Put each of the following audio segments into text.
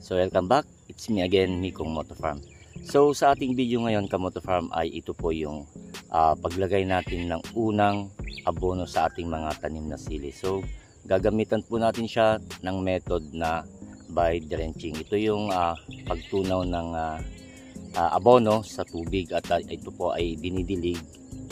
So welcome back, it's me again, Mikong Moto Farm. So sa ating video ngayon Kamoto Farm ay ito po yung paglagay natin ng unang abono sa ating mga tanim na sili. So gagamitan po natin siya ng method na by drenching. Ito yung pagtunaw ng abono sa tubig at ito po ay dinidilig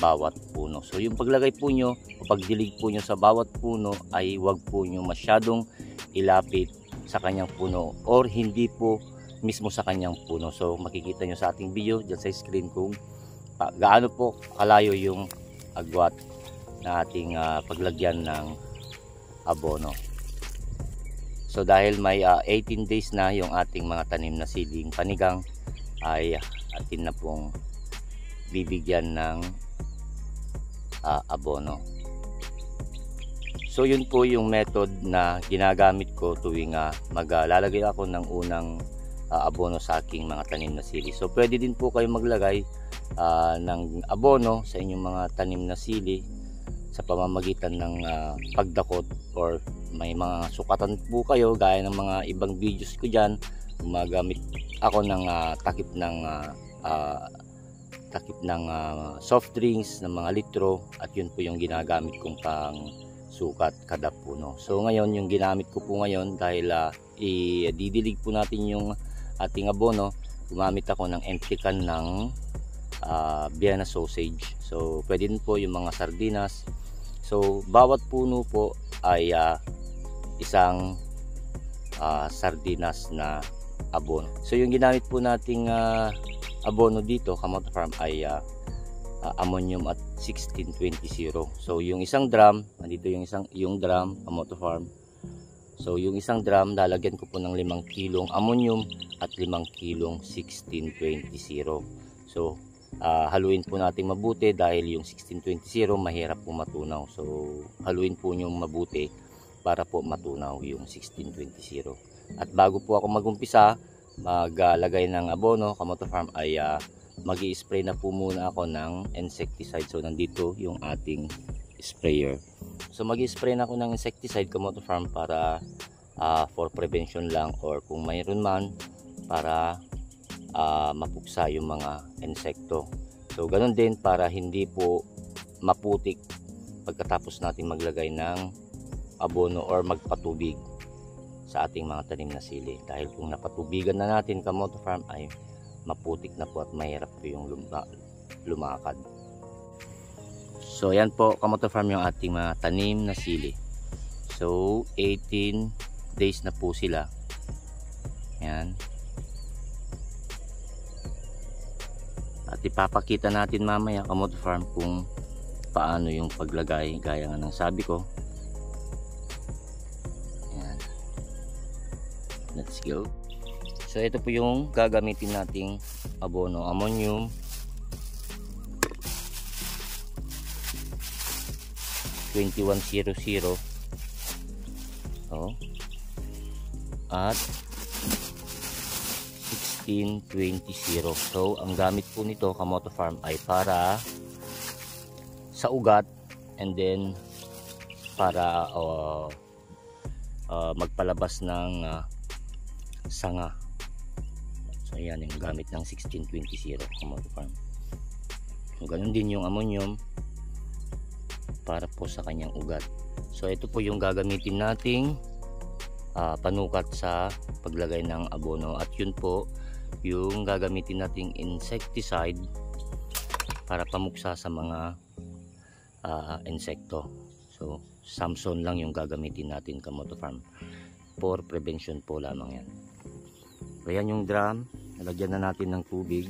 bawat puno. So yung paglagay po nyo o pagdilig po nyo sa bawat puno ay wag po nyo masyadong ilapit sa kanyang puno or hindi po mismo sa kanyang puno. So makikita nyo sa ating video dyan sa screen kung gaano po kalayo yung agwat na ating paglagyan ng abono. So dahil may 18 days na yung ating mga tanim na siling panigang ay atin na pong bibigyan ng abono. So yun po yung method na ginagamit ko tuwing maglalagay ako ng unang abono sa aking mga tanim na sili. So pwede din po kayo maglagay ng abono sa inyong mga tanim na sili sa pamamagitan ng pagdakot or may mga sukatan po kayo gaya ng mga ibang videos ko dyan. Gumagamit ako ng takip ng soft drinks ng mga litro at yun po yung ginagamit kong pang sukat kada puno. So ngayon yung ginamit ko po ngayon dahil ididilig po natin yung ating abono, gumamit ako ng empty can ng Vienna sausage. So pwede din po yung mga sardinas. So bawat puno po ay isang sardinas na abono. So yung ginamit po nating abono dito Kamoto Farm ay ammonium at 1620. So yung isang drum, nandito yung drum Kamoto Farm. So yung isang drum lalagyan ko po ng 5 kilong ammonium at 5 kilong 1620. So haluin po natin mabuti dahil yung 1620 mahirap po matunaw. So haluin po nyo mabuti para po matunaw yung 1620. At bago po ako magumpisa maglagay ng abono Kamoto Farm ay mag-i-spray na po muna ako ng insecticide. So nandito yung ating sprayer. So mag-i-spray na ako ng insecticide Kamoto Farm para for prevention lang or kung mayroon man para mapuksa yung mga insekto. So ganun din para hindi po maputik pagkatapos natin maglagay ng abono or magpatubig sa ating mga tanim na sili. Dahil kung napatubigan na natin Kamoto Farm ay maputik na po at mahirap po yung lumakad. So yan po Kamoto Farm yung ating mga tanim na sili. So 18 days na po sila. Yan. At ipapakita natin mamaya Kamoto Farm kung paano yung paglagay gaya nga ng sabi ko. Yan. Let's go. So ito po yung gagamitin nating abono, ammonium 2100 at 1620. So ang gamit po nito Kamoto Farm ay para sa ugat and then para magpalabas ng sanga. So ayan yung gamit ng 1620 Kamoto Farm. So ganun din yung ammonium para po sa kanyang ugat. So ito po yung gagamitin nating panukat sa paglagay ng abono at yun po yung gagamitin nating insecticide para pamuksa sa mga insekto. So Samson lang yung gagamitin natin Kamoto Farm for prevention po lamang yan. So yan yung drum, nalagyan na natin ng tubig.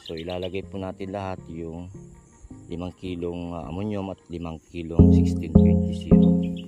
So ilalagay po natin lahat yung 5 kilong ammonium at 5 kilong 1620.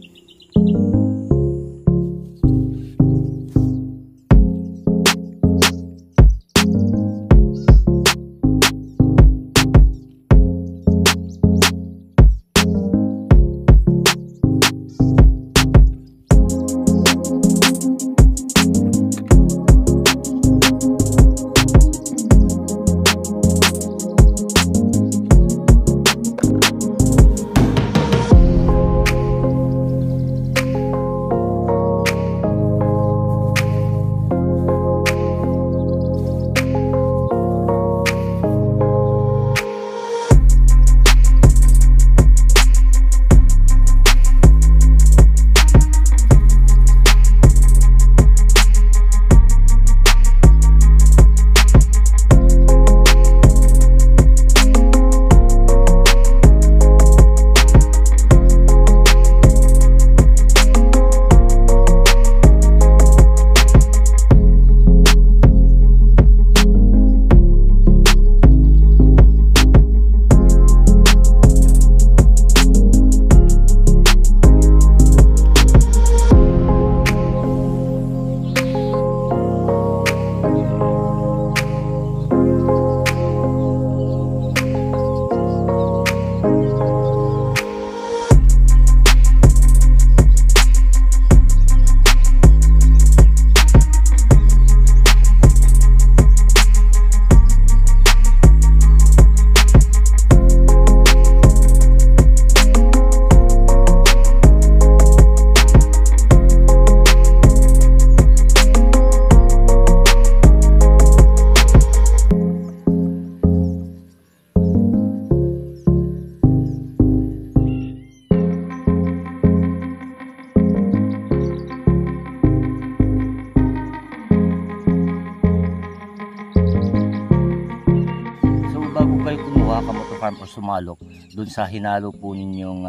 Farm o sumalok dun sa hinalo po ninyong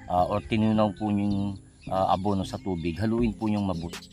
o tinunaw po ninyong abono sa tubig. Haluin po niyong mabuti.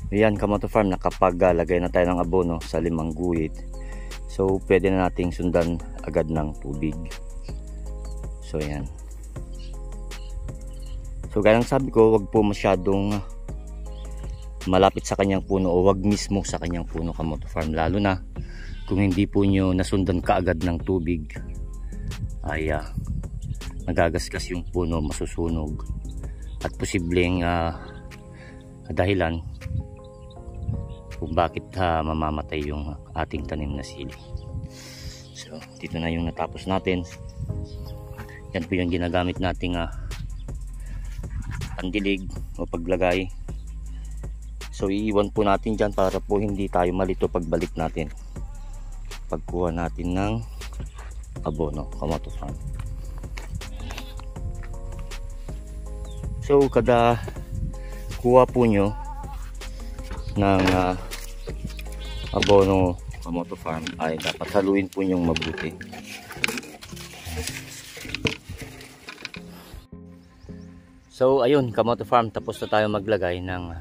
Ayan, Kamoto Farm, nakapaglagay na tayo ng abono sa 5 guhit. So pwede na nating sundan agad ng tubig. So ayan. So gaya ng sabi ko, wag po masyadong malapit sa kanyang puno o wag mismo sa kanyang puno, Kamoto Farm. Lalo na kung hindi po nyo nasundan kaagad ng tubig, ay magagasgas yung puno, masusunog. At posibleng dahilan kung bakit mamamatay yung ating tanim na sili. So dito na yung natapos natin. Yan po yung ginagamit nating pandilig o paglagay. So iiwan po natin dyan para po hindi tayo malito pagbalik natin, pagkuha natin ng abono, Kamoto Farm. So kada kuha po nyo ng abono, Kamoto Farm, ay dapat haluin po nyong mabuti. So ayun, Kamoto Farm, tapos na tayo maglagay ng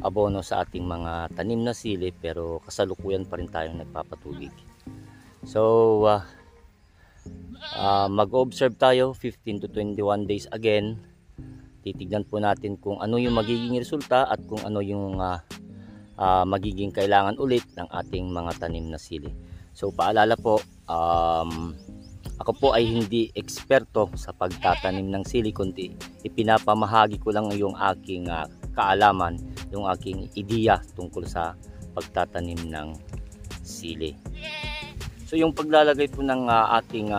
abono sa ating mga tanim na sili, pero kasalukuyan pa rin tayong nagpapatubig. So mag-observe tayo 15 to 21 days again. Titignan po natin kung ano yung magiging resulta at kung ano yung magiging kailangan ulit ng ating mga tanim na sili. So paalala po, ako po ay hindi eksperto sa pagtatanim ng sili, kundi ipinapamahagi ko lang yung aking kaalaman, yung aking ideya tungkol sa pagtatanim ng sili. So yung paglalagay po ng ating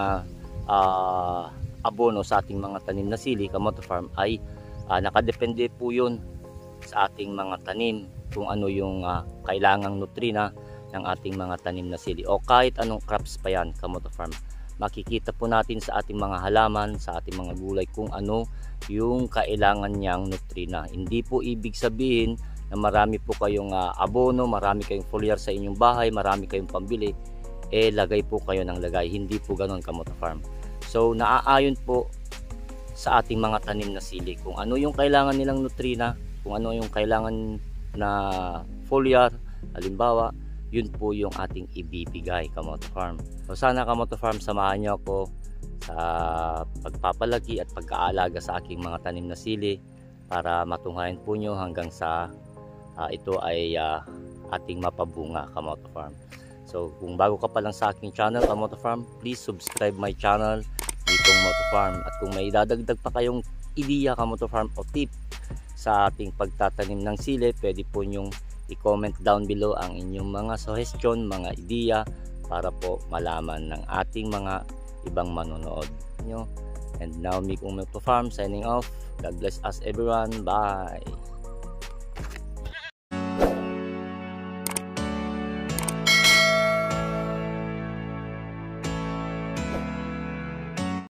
abono sa ating mga tanim na sili, Kamoto Farm, ay nakadepende po yun sa ating mga tanim, kung ano yung kailangang nutrina ng ating mga tanim na sili o kahit anong crops pa yan, Kamoto Farm. Makikita po natin sa ating mga halaman, sa ating mga gulay, kung ano yung kailangan niyang nutrina. Hindi po ibig sabihin na marami po kayong abono, marami kayong foliar sa inyong bahay, marami kayong pambili, lagay po kayo ng lagay. Hindi po ganoon, Kamoto Farm. So naaayon po sa ating mga tanim na sili kung ano yung kailangan nilang nutrina, kung ano yung kailangan na foliar. Halimbawa, yun po yung ating ibibigay, Kamoto Farm. So sana, Kamoto Farm, samahan niyo ako sa pagpapalaki at pag-aalaga sa aking mga tanim na sili para matunghayan po nyo hanggang sa ito ay ating mapabunga, Kamoto Farm. So kung bago ka pa lang sa aking channel, Kamoto Farm, please subscribe my channel, Ditong Moto Farm. At kung may dadagdag pa kayong ideya, Kamoto Farm, o tip sa ating pagtatanim ng sili, pwede po nyong i-comment down below ang inyong mga suggestion, mga ideya, para po malaman ng ating mga ibang manonood nyo. And now, Mikong Moto Farm signing off. God bless us everyone. Bye!